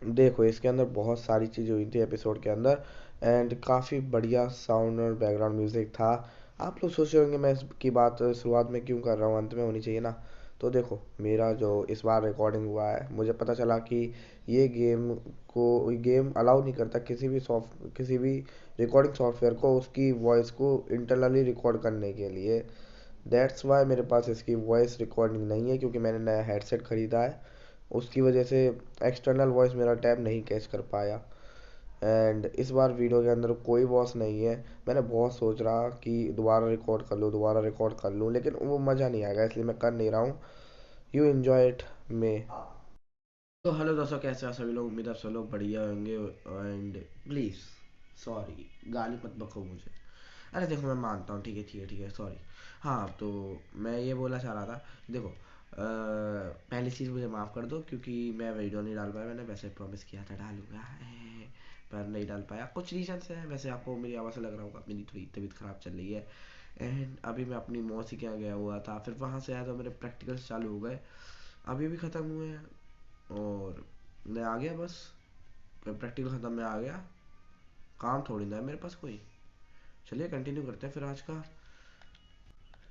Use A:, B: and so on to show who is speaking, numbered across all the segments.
A: देखो इसके अंदर बहुत सारी चीज़ें हुई थी एपिसोड के अंदर, एंड काफ़ी बढ़िया साउंड और बैकग्राउंड म्यूज़िक था। आप लोग सोच रहे होंगे मैं इसकी बात शुरुआत में क्यों कर रहा हूँ, अंत में होनी चाहिए ना। तो देखो मेरा जो इस बार रिकॉर्डिंग हुआ है, मुझे पता चला कि ये गेम अलाउ नहीं करता किसी भी रिकॉर्डिंग सॉफ्टवेयर को उसकी वॉइस को इंटरनली रिकॉर्ड करने के लिए। दैट्स वाई मेरे पास इसकी वॉइस रिकॉर्डिंग नहीं है, क्योंकि मैंने नया हेडसेट ख़रीदा है। उसकी वजह से एक्सटर्नल वॉइस मेरा टैब नहीं कैच कर पाया। एंड इस बार वीडियो के अंदर कोई वॉइस नहीं है। मैंने बहुत सोच रहा कि दोबारा रिकॉर्ड कर लूँ, लेकिन वो मज़ा नहीं आएगा, इसलिए मैं कर नहीं रहा हूँ। You enjoy it may. तो हेलो दोस्तों, कैसे हैं सभी लोग? उम्मीद है आप सब लोग बढ़िया होंगे। एंड प्लीज़ सॉरी, गाली मत बको मुझे। अरे देखो मैं मानता हूँ, ठीक है ठीक है ठीक है, सॉरी। हाँ तो मैं ये बोलना चाह रहा था, देखो पहली चीज़ मुझे माफ़ कर दो, क्योंकि मैं वीडियो नहीं डाल पाया। मैंने वैसे प्रॉमिस किया था डालूंगा, पर नहीं डाल पाया। कुछ रीजंस हैं, वैसे आपको मेरी आवाज़ से लग रहा होगा मेरी थोड़ी तबीयत ख़राब चल रही है। एंड अभी मैं अपनी मौसी के यहाँ गया हुआ था, फिर वहाँ से आया तो मेरे प्रैक्टिकल्स चालू हो गए, अभी भी ख़त्म हुए हैं। और मैं आ गया बस, प्रैक्टिकल ख़त्म, मैं आ गया। काम थोड़ी ना है मेरे पास कोई। चलिए कंटिन्यू करते हैं फिर आज का।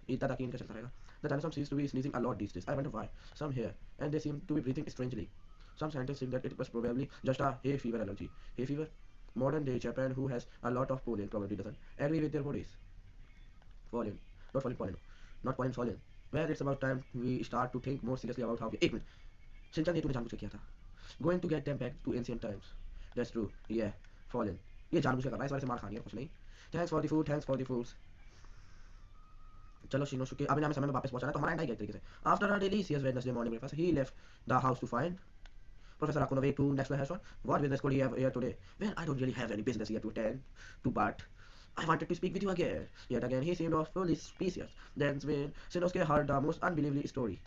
A: इतना तक इनका चलता रहेगा. The dinosaur seems to be sneezing a lot these days. I wonder why. Some here, and they seem to be breathing strangely. Some scientists think that it was probably just a hay fever allergy. Hay fever? Modern day Japan, who has a lot of pollen, probably doesn't agree with their bodies. Pollen. Not falling pollen. Not pollen fallen. Well, it's about time we start to think more seriously about how we... एक minute, Shinchan ये तूने जानबूझ के किया था. Going to get them back to ancient times. That's true. Yeah. Fallen. ये जानबूझ के कर रहा है, इस बारे से मार खानी है, कुछ नहीं. Thanks for the food, thanks for the foods. चलो शिनोसुके, अभी हमें समय में वापस पहुंचाना है, तो हमारा एंड एक तरीके से. After a delicious Wednesday morning breakfast, he left the house to find Professor Akuno way to next Hashon. What business could he have here today? Well, I don't really have any business here to attend to, but I wanted to speak with you again. Yet again, he seemed awfully suspicious. Then when Shinosuke heard the most unbelievable story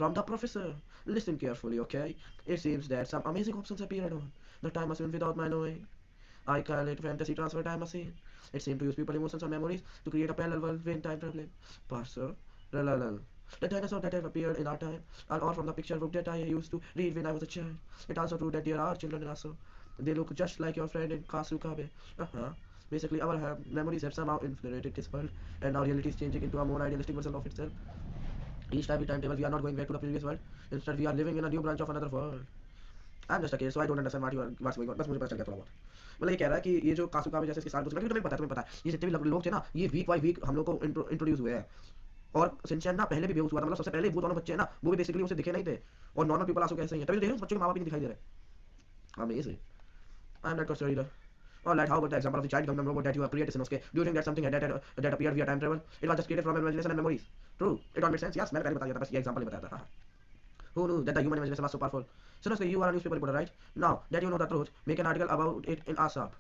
A: from the professor. Listen carefully, okay? It seems that some amazing options appeared on the time machine without my knowing. I call it fantasy transfer time machine. It seems to use people emotions or memories to create a parallel world when time traveling. Parser, lalalal. The dinosaur that have appeared in our time are all from the picture book that I used to read when I was a child. It's also true that there are children in Aso. They look just like your friend in Kasukabe. Uh-huh. Basically, our memories have somehow infiltrated this world, and our reality is changing into a more idealistic version of itself. Each time we timetable, we are not going back to the previous world. Instead, we are living in a new branch of another world. I'm just a kid, so I don't understand what's going on. बस मुझे पता चल गया थोड़ा बहुत. मतलब ये कह रहा है कि ये जो कासुका में जैसे इसके साथ कुछ तुम्हें पता है, ये जितने भी लोग थे ना, ये वीक बाय वीक हम लोग को इंट्रोड्यूस हुए हैं. और सिंचैन ना पहले भी बेहोश हुआ था, मतलब सबसे पहले वो दोनों बच्चे हैं ना, वो भी बेसिकली उसे दिखे नहीं थे. और नॉर्मल पीपल आंसू कैसे ही हैं, तभी तो देख रहे हो बच्चों के माँ बाप ही नहीं दिखाई दे रहे. Amazing. I am not question reader. All right, how about the example of the child Gundam robot that you have created, Sinosuke? Do you think that something that appeared via time travel? It was just created from imagination and memories. True, it all makes sense. Yes, मैंने पहले बता दिया था, बस ये example ही बताया था. Who knew that the human imagination was so powerful? Sinosuke, you are a newspaper reporter, right? Now that you know the truth, make an article about it in ASAP.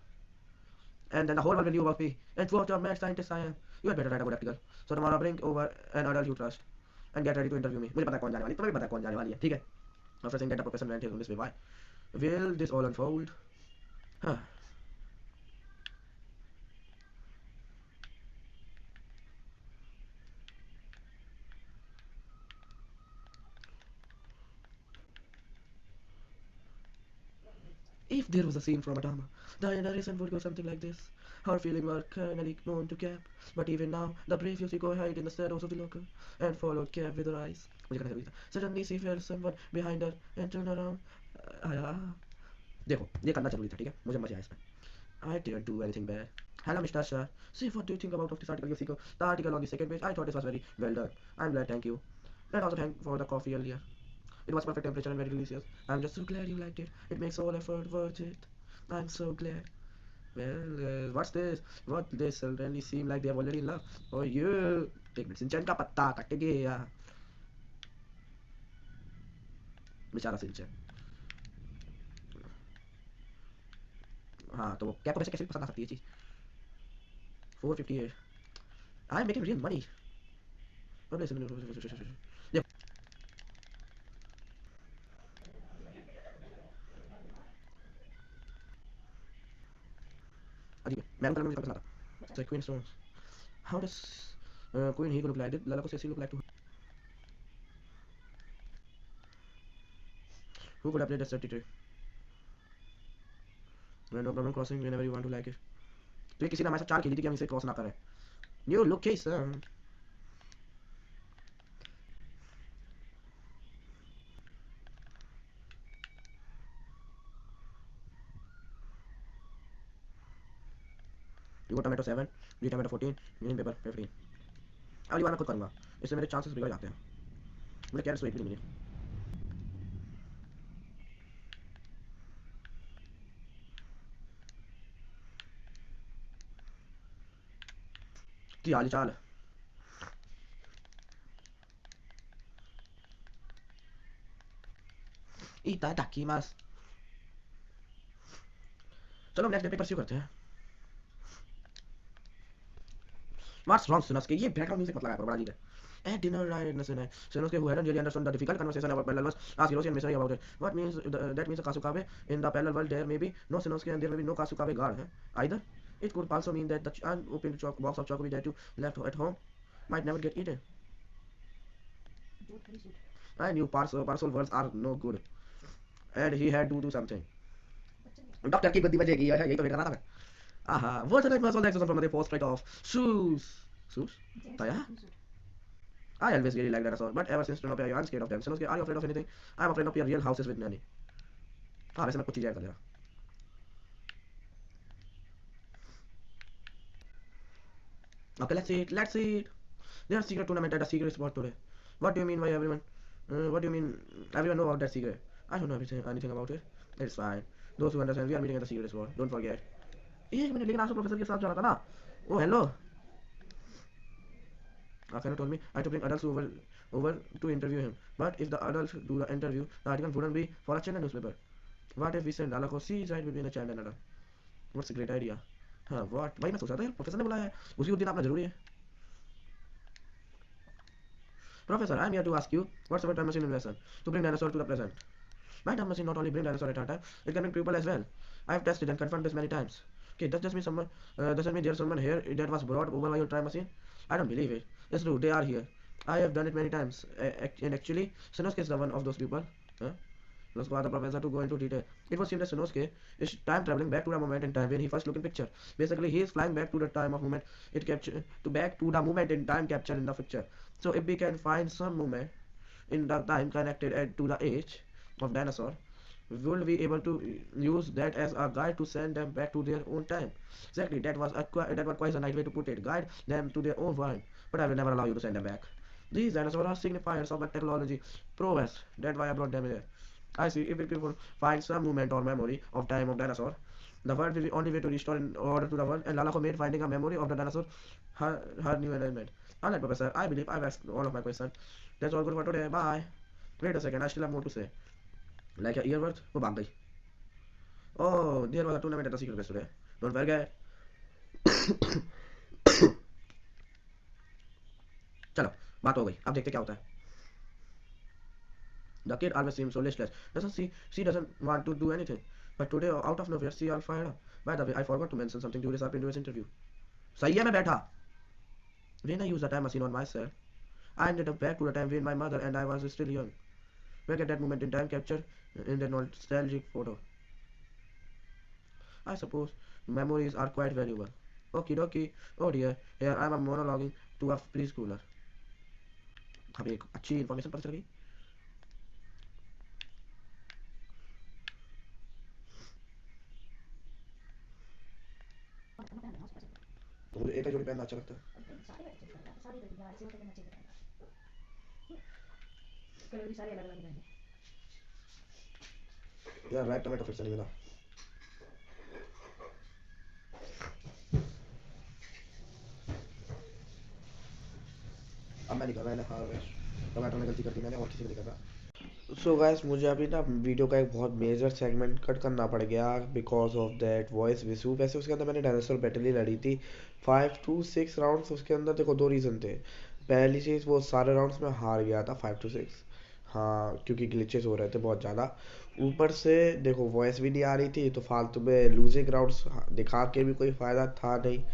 A: And then the whole world will knew about me. And what a mad scientist I am. You had better write a good article. So tomorrow bring over an adult you trust and get ready to interview me. मुझे पता है कौन जाने वाली, तुम्हें भी पता है कौन जाने वाली है, ठीक है? After saying that the professor went his this way, why? Will this all unfold? Huh. If there was a scene from a drama, the narration would go something like this. Her feelings were kindly known to Cap, but even now, the brave Yoshiko hid in the shadows of the locker and followed Cap with her eyes. मुझे कहना जरूरी था. Suddenly she felt someone behind her and turned around. आया. देखो ये करना जरूरी था, ठीक है? मुझे मजा आया इसमें. I didn't do anything bad. Hello, Mr. Shah. See, what do you think about of this article, Yoshiko? The article on the second page, I thought this was very well done. I'm glad, thank you. And also thank for the coffee earlier. It was perfect temperature and very delicious. I'm just so glad you liked it. It makes all effort worth it. I'm so glad. Well, what's this? What they suddenly seem like they're already in love. Oh, you. एक minute, सिंचन का पत्ता cut गया. बेचारा सिंचन. हाँ तो क्या को वैसे कैसे पसंद आ सकती है ये चीज. 458. I'm making real money. देखो अजीब है, मैरून कलर में मुझे पसंद आता. So Queen Stones. How does Queen Hiko look like? Did Lala ko Cecily look like to her? Who could have played that 33? No problem crossing whenever you want to like it. तो ये किसी ने हमारे साथ चाल खेली थी कि हम इसे क्रॉस ना करें। New location. You go tomato 7, जी टोमेटो 14, ग्रीन पेपर 15। अगली बार मैं खुद करूंगा, इससे मेरे चांसेस बिगड़ जाते हैं। मुझे कैरेट स्वीट नहीं मिली। की हाल चाल। इता टाकी मास। चलो नेक्स्ट डे पे परस्यू करते हैं। What's wrong, Sunosuke? ये बैकग्राउंड म्यूजिक मत लगाया करो, बड़ा अजीब है। At dinner, right, listen, Sunosuke, who hadn't really understood the difficult conversation about parallel worlds, asked Hiroshi and Misaki about it. What means that means Kasukabe in the parallel world there may be no Sunosuke and there may be no Kasukabe guard. Either it could also mean that the unopened box of chocolate that you left at home might never get eaten. I knew parcel words are no good, and he had to do something. Doctor की गद्दी बजेगी, यही तो wait कर रहा था मैं। आहा, what a night was all the exercise from the post right off. Shoes. Shoes? तो यार I always really liked dinosaurs, but ever since Tunopia, I'm scared of them. Sanosuke, are you afraid of anything? I'm afraid of your real houses with Nanny. हाँ वैसे मैं कुछ चीज़ें add कर देगा। Okay, let's see it. Let's see it. There's a secret tournament at a secret spot today. What do you mean by everyone? What do you mean everyone know about that secret? I don't know anything about it. It's fine. Those who understand, we are meeting at the secret spot. Don't forget. एक minute, लेकिन आज तो professor के साथ जा रहा था ना। ओ hello. Akana told me I had to bring adults over to interview him. But if the adults do the interview, the article wouldn't be for a children's newspaper. What if we send Alako sees right between a child and adult? What's a great idea? हाँ what? वही मैं सोच रहा था यार, professor ने बुलाया है, उसी दिन आपने जरूरी है। Professor, I'm here to ask you, what's our time machine invention to bring dinosaur to the present? My time machine not only bring dinosaur at our time, it can bring people as well. I have tested and confirmed this many times. Okay, does this mean doesn't mean there's someone here that was brought over by your time machine? I don't believe it. It's true, they are here. I have done it many times. And actually, Sanosuke is the one of those people. Huh? Let's go ask the professor to go into detail. It was seemed that Sanosuke is time traveling back to the moment in time when he first looked in picture. Basically, he is flying back to the time of moment it captured to back to the moment in time captured in the picture. So if we can find some moment in the time connected to the age of dinosaur, will be able to use that as a guide to send them back to their own time. Exactly, that was quite a nice way to put it. Guide them to their own time, but I will never allow you to send them back. These dinosaurs are signifiers of the technology prowess. That's why I brought them here. I see. If people find some movement or memory of time of dinosaur, the world will be only way to restore in order to the world. And Lalako made finding a memory of the dinosaur her new arrangement. Alright, Professor. I believe I've asked all of my questions. That's all good for today. Bye. Wait a second. I still have more to say. Like a earwords, वो भाग गई। Oh, there was a tournament at the secret base today. Don't forget. चलो, बात हो गई। अब देखते क्या होता है। The kid always seems so listless. Doesn't she doesn't want to do anything. But today, out of nowhere, she all fired up. By the way, I forgot to mention something to this up into his interview. सही है मैं बैठा। When I used the time machine on myself, I ended up back to the time when my mother and I was still young. Back at that moment in time captured in that nostalgic photo. I suppose memories are quite valuable. Okie dokie. Oh dear, here I am monologuing to a preschooler. हमें एक अच्छी information पता चल गई। मुझे एक ही जोड़ी पहनना अच्छा लगता है। यार राइट टमाटो फिर से नहीं मिला। अब मैं निकल रहा है ना, हाँ टमाटो ने गलती कर दी मैंने और किसी को नहीं कर रहा। सो गाइस मुझे अभी ना वीडियो का एक बहुत मेजर सेगमेंट कट करना पड़ गया because of that voice Vishu. वैसे उसके अंदर मैंने डायनासोर बैटल ही लड़ी थी 5 to 6 राउंड्स। उसके अंदर देखो दो रीज़न थे। पहली चीज़ वो सारे राउंड्स में हार गया था 5 to 6। हाँ क्योंकि ग्लिचेस हो रहे थे बहुत ज़्यादा। ऊपर से देखो वॉइस भी नहीं आ रही थी तो फालतू में लूजिंग राउंड्स दिखा के भी कोई फ़ायदा था नहीं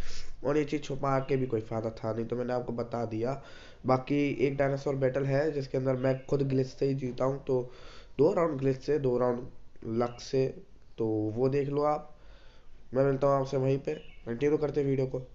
A: और ये चीज़ छुपा के भी कोई फ़ायदा था नहीं, तो मैंने आपको बता दिया। बाकी एक डायनासोर बैटल है जिसके अंदर मैं खुद ग्लिच से ही जीता हूँ, तो 2 राउंड ग्लिच से 2 राउंड लक से, तो वो देख लो आप। मैं मिलता हूँ आपसे वहीं पे, कंटिन्यू करते वीडियो को।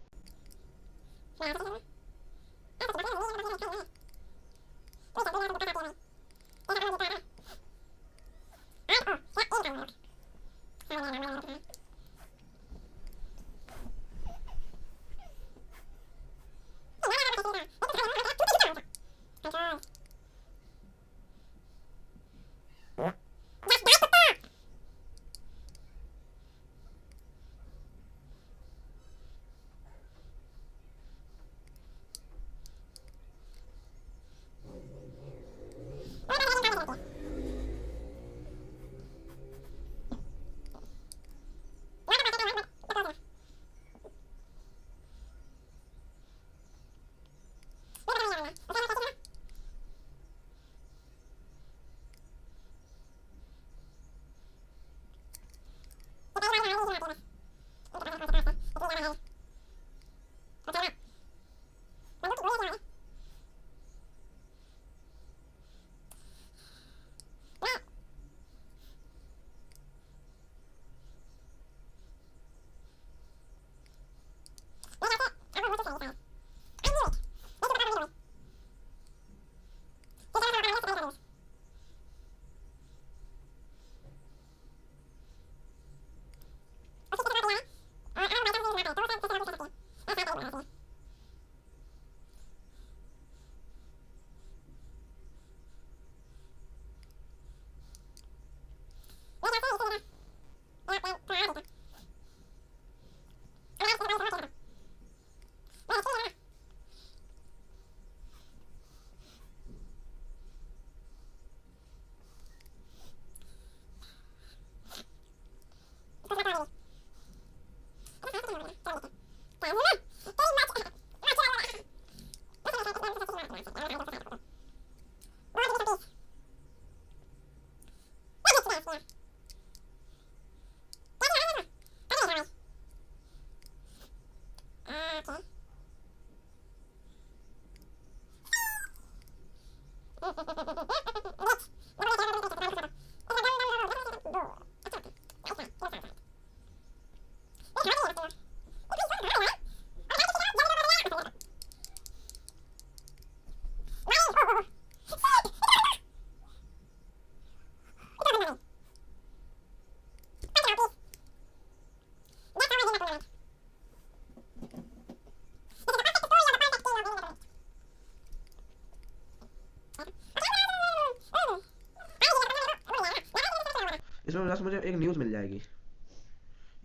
A: इसमें बस मुझे एक न्यूज़ मिल जाएगी।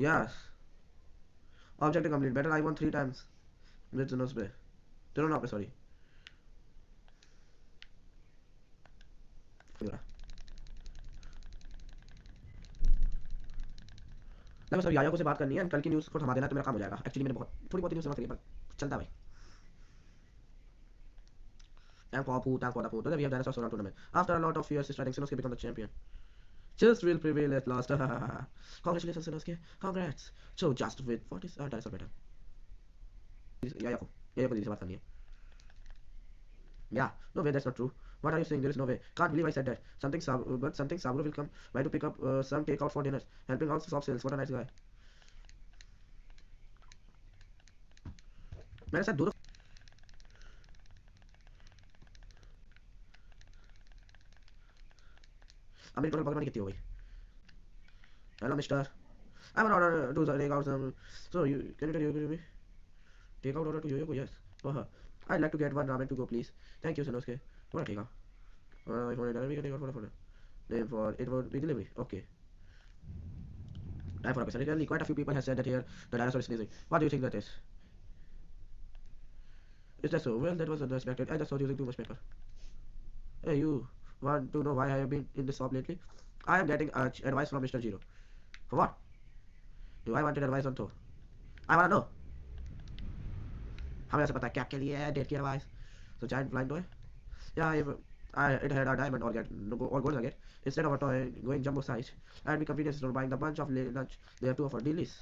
A: Yes, objective complete, better I one 3 times with nose पे, तीनों ना पे, सॉरी। मैं बस अब याया को से बात करनी है, कल की न्यूज़ को थमा देना तो मेरा काम हो जाएगा। एक्चुअली मैंने बहुत थोड़ी बहुत न्यूज़ जमा करी, पर चलता भाई। Thank for the food. Today we have dinosaurs around tournament. After a lot of years, starting Sinosuke become the champion. Just will prevail at last. Congratulations, Sinosuke. Congrats. So just with what is dinosaur better? याया को दीदी से बात करनी है। Yeah, no way, that's not true. What are you saying? There is no way. Can't believe I said that. Something Saburo will come by to pick up some takeout for dinner, helping out soft sales. What a nice guy. मैंने शायद दो अब मेरी total pocket money कितनी हो गई? Hello, mister. I have an order to take out some. So you can you tell me? Take out order to Yoyoko, yes. I'd like to get one ramen to go, please. Thank you, Sanosuke. What a take out? If we can take out for name for it would be delivery. Okay. Time for a question. Quite a few people have said that here the dinosaur is sneezing. What do you think that is? Is that so? Well, that was unexpected. I just thought using too much paper. Hey, you want to know why I have been in this shop lately? I am getting advice from Mr. Zero. For what? Do I wanted advice on to? I wanna know. हमें ऐसा पता है क्या के लिए है date की advice? So giant blind toy. Yeah, if it had a diamond or get or gold nugget instead of a toy going jumbo size, I'd be convenience store buying the bunch of lunch they have to offer dealies.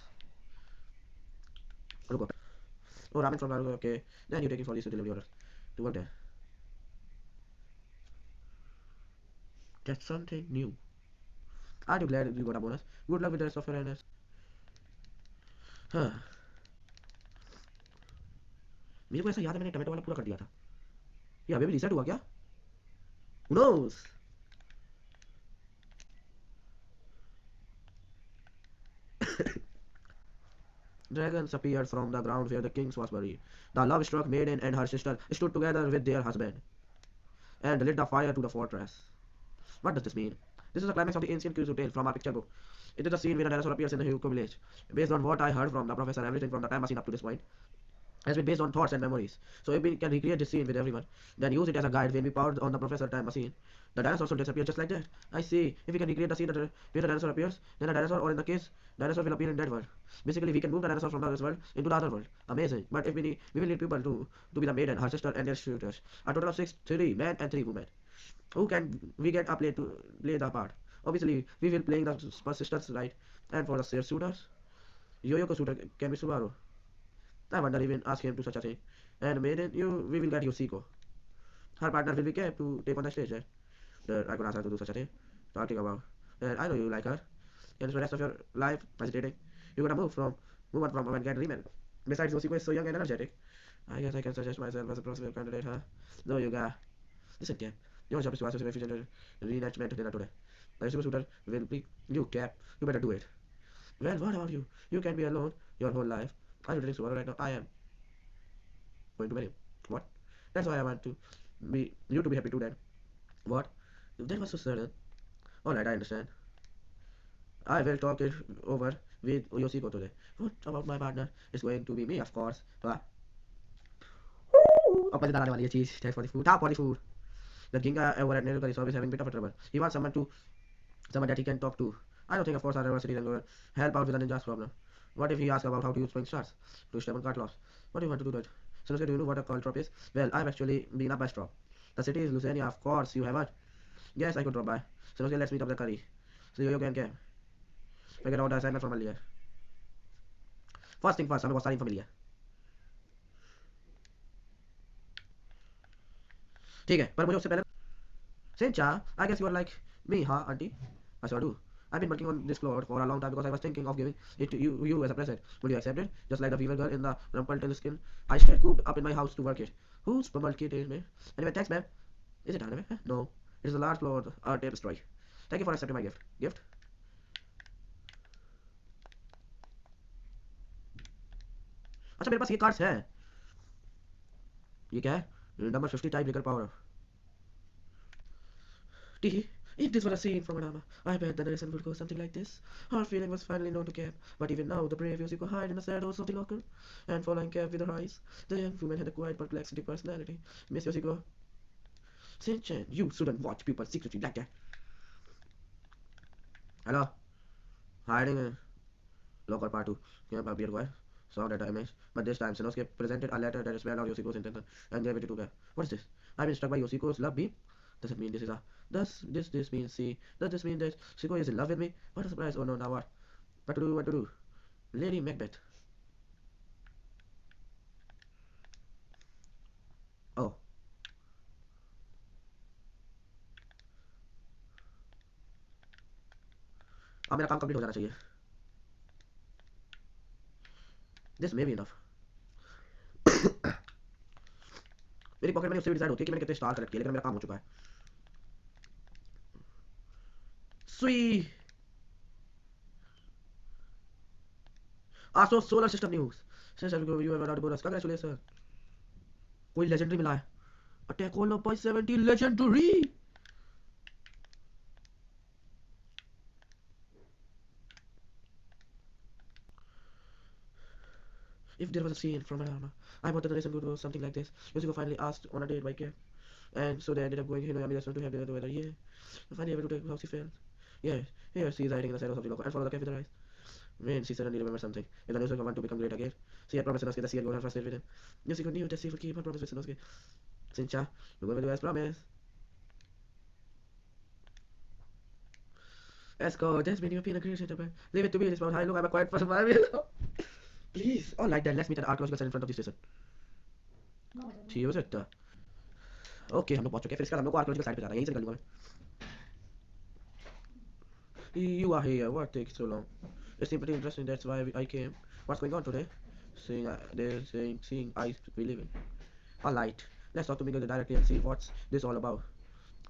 A: रुको. Oh, ramen from Naruto. Okay, then you take it for this delivery order. To work there. That's something new. Aren't you glad you got a bonus? Good luck with the rest of your NS. हाँ, मेरे को ऐसा याद है मैंने tomato वाला पूरा कर दिया था। ये अभी भी रीसेट हुआ क्या? Who knows? Dragons appeared from the ground where the king was buried. The love-struck maiden and her sister stood together with their husband and lit the fire to the fortress. What does this mean? This is the climax of the ancient Kyushu tale from our picture book. It is the scene where a dinosaur appears in the Hyuko village. Based on what I heard from the professor, everything from the time machine up to this point has been based on thoughts and memories. So if we can recreate this scene with everyone, then use it as a guide when we powered on the professor time machine. The dinosaur should disappear just like that. I see. If we can recreate the scene where the dinosaur appears, then a dinosaur, or in the case, dinosaur will appear in that world. Basically, we can move the dinosaur from this world into the other world. Amazing. But if we will need people to be the maiden, her sister, and their shooters. A total of 6, 3 men and 3 women. Who can we get a play to play the part? Obviously, we will playing the sisters, right? And for the shooters, Yoyoko shooter can be Subaru. I wonder even ask him to such a thing. And maiden, we will get Yoshiko. Her partner will be kept to take on the stage, right? I could ask her to do such a thing. Talking about. And I know you like her. And for the rest of your life, hesitating, you're gonna move on from and get remarried. Besides, Yoshiko is so young and energetic. I guess I can suggest myself as a possible candidate, huh? No, you got. Listen, Cap. Your job is to ask yourself if you can reenactment dinner today. The super shooter will be you, Cap. You better do it. Well, what about you? You can be alone your whole life. I'm doing so right now. I am going to marry him. What? That's why I want to be you to be happy too then. What? That was so sudden. Alright, I understand. I will talk it over with Yoshiko today. What about my partner? It's going to be me, of course. Wow. अब मजेदार आने वाली है चीज. Thanks for the food. Tap for the food. The king over at Neruka is always having a bit of a trouble. He wants someone that he can talk to. I don't think, of course, our university can help out with the ninja's problem. What if he asks about how to use swing stars to step on cart laws? What do you want to do that? So, do you know what a caltrop is? Well, I've actually been up by straw. The city is Lucania, of course, you haven't. Yes, I could drop by. So, let's meet up the curry. So, you can game. Figure out the assignment from earlier. First thing first, हमें बहुत सारी info मिली है. ठीक है, पर मुझे उससे पहले Shinchan, I guess you are like me, huh, auntie? I sure do. I've been working on this plot for a long time because I was thinking of giving it to you as a present. Would you accept it? Just like the weaver girl in the Rumpelstiltskin. I stayed cooped up in my house to work it. Who's Rumpelstiltskin, man? Anyway, thanks, man. Is it anime? Huh? No. It is a large plot, tapestry. Thank you for accepting my gift. Gift? अच्छा मेरे पास ये cards हैं. ये क्या है? Number 50 type लेकर power. Tee, if this were a scene from a drama, I bet the narration would go something like this. Her feeling was finally known to Cap, but even now the brave Yoshiko hide in the shadows of the locker and following Cap with her eyes. The young woman had a quite perplexing personality. Miss Yoshiko, Shinchan, you shouldn't watch people secretly like that. Hello? Hiding in locker part 2. Cap appeared quiet. Saw that image, but this time Sanosuke presented a letter that spelled out Yoshiko's intention and gave it to Cap. What is this? I've been struck by Yoshiko's love beam. Does it mean this is a this mean see? Does this mean that Shiko is in love with me? What a surprise! Oh no, now what? What to do? What to do? Lady Macbeth. Oh, अब मेरा काम complete हो जाना चाहिए. This may be enough. मेरी pocket money उससे भी decide होती है कि मैंने कितने स्टार कलेक्ट किए, लेकिन मेरा काम हो चुका है. Sweet. आसो solar system news. Since you have not bonus, congratulations. कोई लेजेंडरी मिला है. Attack all by 70 legendary. If there was a scene from an drama, I wanted the narration to go something like this. Yoshiko finally asked on a date by Cap, and so they ended up going to Hinayami restaurant to have dinner together. Yeah, finally able to take how she felt. Yeah, here she is hiding in the shadows of the locker and follow the Cap with her eyes. Man, she suddenly remembered something. If the Yoshiko want to become great again, she had promised Sanosuke that she had gone her first date with him. Yoshiko knew that she would keep her promise with Sanosuke. Shinchan, you're going to do as promised. Escort, that's been your peanut great gentleman. Leave it to me, this one. Hi, look, I'm a quiet person. I will. Please. All right, then, let's meet at archaeological site in front of the station. ठीक है बस okay हम लोग पहुंच चुके हैं. फिर इसके बाद हम लोग को आर्कियोलॉजिकल साइट पे जाना है. यहीं से निकल लूंगा मैं. You are here. What takes so long? It's simply interesting. That's why I came.
B: What's going on today? They're saying, seeing eyes we live in. Alright, let's talk to Miguel directly and see what's this all about.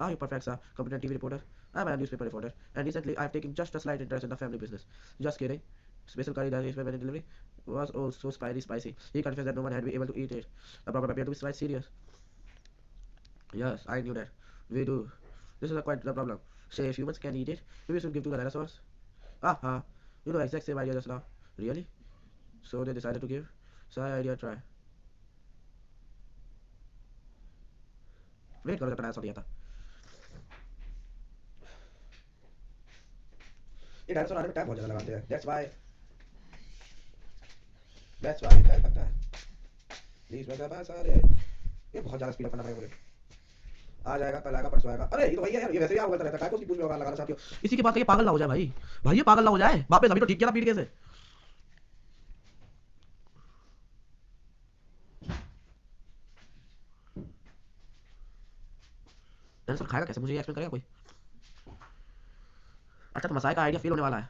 B: Are you perfect, sir? Competent TV reporter? I'm a newspaper reporter, and recently I've taken just a slight interest in the family business. Just kidding. Special curry that is when delivery was oh so spicy. He confessed that no one had been able to eat it. The problem appeared to be quite serious. Yes, I knew that. We do. This is quite the problem. Say if humans can eat it, maybe we should give to the dinosaurs. Aha, you know exact same idea just now. Really? So they decided to give. So I idea try. Wait करो जब तक dinosaur नहीं आता ये dinosaur आने में time बहुत ज़्यादा लगाते हैं दैट्स व्हाई टाइम लगता है प्लीज मेरे पास आ रहे ये बहुत ज़्यादा स्पीड करना पड़ेगा मुझे आ जाएगा कल आएगा परसों आएगा अरे ये तो भैया यार ये वैसे ही आप रहता है उसकी पूछ में लगाना चाहती हो इसी के बाद ये पागल ना हो जाए भाई भाई ये पागल ना हो जाए वापस अभी तो ठीक किया था पीट कैसे डायनासोर खाएगा कैसे मुझे ये एक्सप्लेन करेगा कोई अच्छा तो मसाई का आइडिया फेल होने वाला है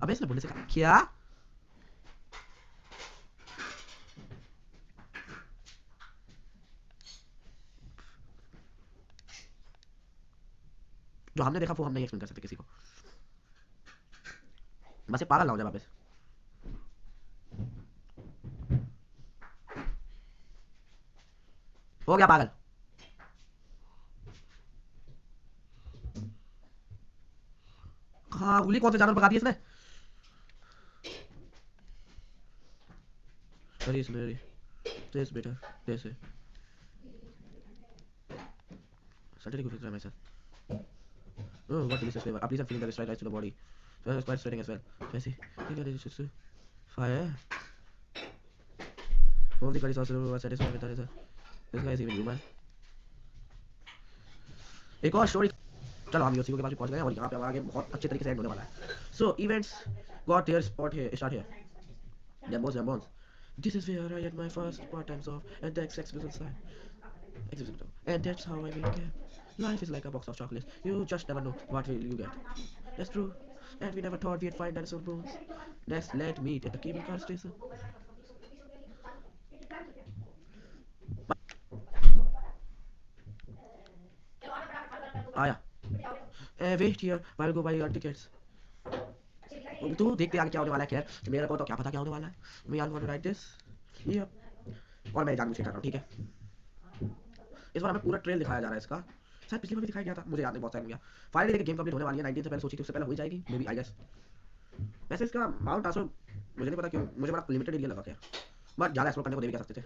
B: अबे इसने बोलने से कहा क्या जो हमने देखा वो हम नहीं एक्सप्लेन कर सकते किसी को बस ये पागल ना हो जाए वापस हो गया पागल हाँ उंगली कौन से जानवर पका दी इसने अरे इसमें अरे this better this way certainly good try myself oh what delicious flavor please I'm feeling that is right to the body so it's quite sweating as well spicy think that is just fire all the curry sauce was satisfied with that is this guy is even human एक और story चलो हम Yoshiko के पास भी पहुंच गए हैं और यहाँ पे आगे बहुत अच्छे तरीके से एंड होने वाला है so events got their spot here start here jumbos this is where I had my first part-time job at the exhibition side exhibition and that's how I make it life is like a box of chocolates you just never know what will you get that's true and we never thought we'd find dinosaur bones let's let meet at the cable car station आया wait here while I go buy your tickets तू देखते आगे क्या होने वाला है खैर मेरे को तो क्या पता क्या होने वाला है मैं गोना राइट दिस ये और मैं जानबूझ के कर रहा हूँ ठीक है इस बार हमें पूरा ट्रेल दिखाया जा रहा है इसका शायद पिछली बार भी दिखाया गया था मुझे याद नहीं बहुत टाइम हो गया फाइनली देखिए गेम कंप्लीट होने वाली है 19 से पहले सोची थी उससे पहले हो ही जाएगी मे बी आई गेस वैसे इसका माउंट आसो मुझे नहीं पता क्यों मुझे बड़ा लिमिटेड एरिया लगा क्या बट ज़्यादा एक्सप्लोर करने को दे भी क्या सकते थे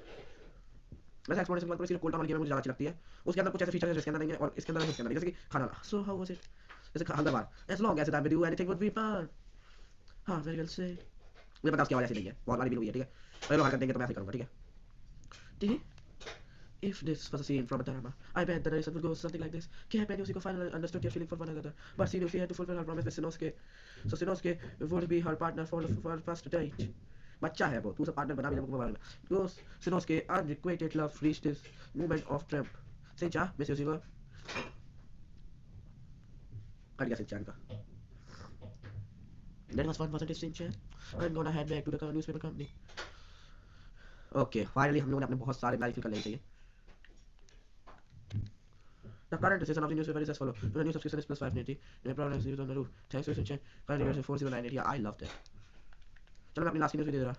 B: वैसे एक्सप्लोरेशन की बात करें कोल्ड टाउन गेम मुझे ज़्यादा अच्छी लगती है उसके अंदर कुछ ऐसे फीचर्स हैं जिसके अंदर नहीं है और इसके अंदर है उसके अंदर जैसे कि खाना सो हाउ वाज इट जैसे hunger bar as long as I with you anything would be fun हाँ वेरी वेल से मुझे पता उसकी आवाज़ ऐसी नहीं है बहुत बारी भी हुई है ठीक है अगर हरकत देंगे तो मैं ऐसे करूँगा ठीक है ठीक है If this was a scene from a drama, I bet the narration would go something like this. Cap and Yoshiko finally understood their feeling for one another, but Shinosuke had to fulfill her promise with Shinosuke. So Shinosuke would be her partner for her first date. बच्चा है वो तू उसे partner बना भी जब बारे में because Shinosuke unrequited love reached this moment of triumph. Shinchan, Miss Yoshiko cut गया Shinchan का that was fun wasn't it Shinchan I'm gonna head back to the newspaper company okay finally हम लोगों ने अपने बहुत सारे लाइफ कर लिए चाहिए The current decision of the newspaper is as follows. The new subscription is plus 590. The problem is on the roof. Thanks to Shinchan. Current year is 4098. Yeah, I love that. चलो मैं अपनी last की news भी दे रहा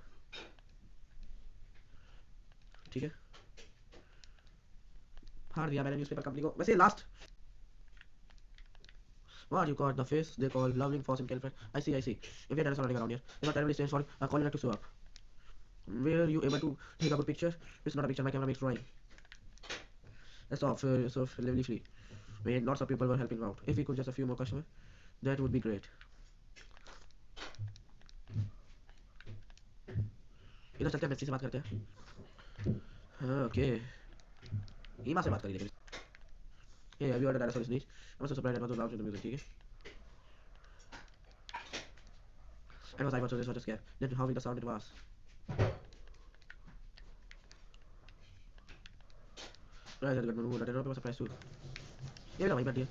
B: ठीक है फाड़ दिया मैंने न्यूज़पेपर कंपनी को वैसे last What you got the face they call loving force in California. I see. If you're running around here, it's not terribly strange for a colony to show up. Were you able to take a good picture? It's not a picture, my camera makes drawing. That's off, so lively free. When lots of people were helping out. If we could just a few more customers, that would be great. इधर चलते हैं मिस्त्री से बात करते हैं okay ईमा से बात करिए लेकिन ये अभी order direct service I'm so surprised I was allowed to the music ठीक है and was I was so this was scared then how the sound it was right I got no I was surprised too ये ना वही बैठी है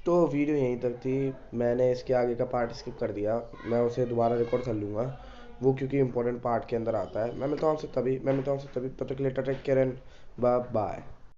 A: तो video यहीं तक थी। मैंने इसके आगे का पार्ट स्किप कर दिया, मैं उसे दोबारा रिकॉर्ड कर लूँगा वो, क्योंकि इंपॉर्टेंट पार्ट के अंदर आता है। मैं मिलता हूँ आपसे तभी, तब तक के लिए take care and bye bye.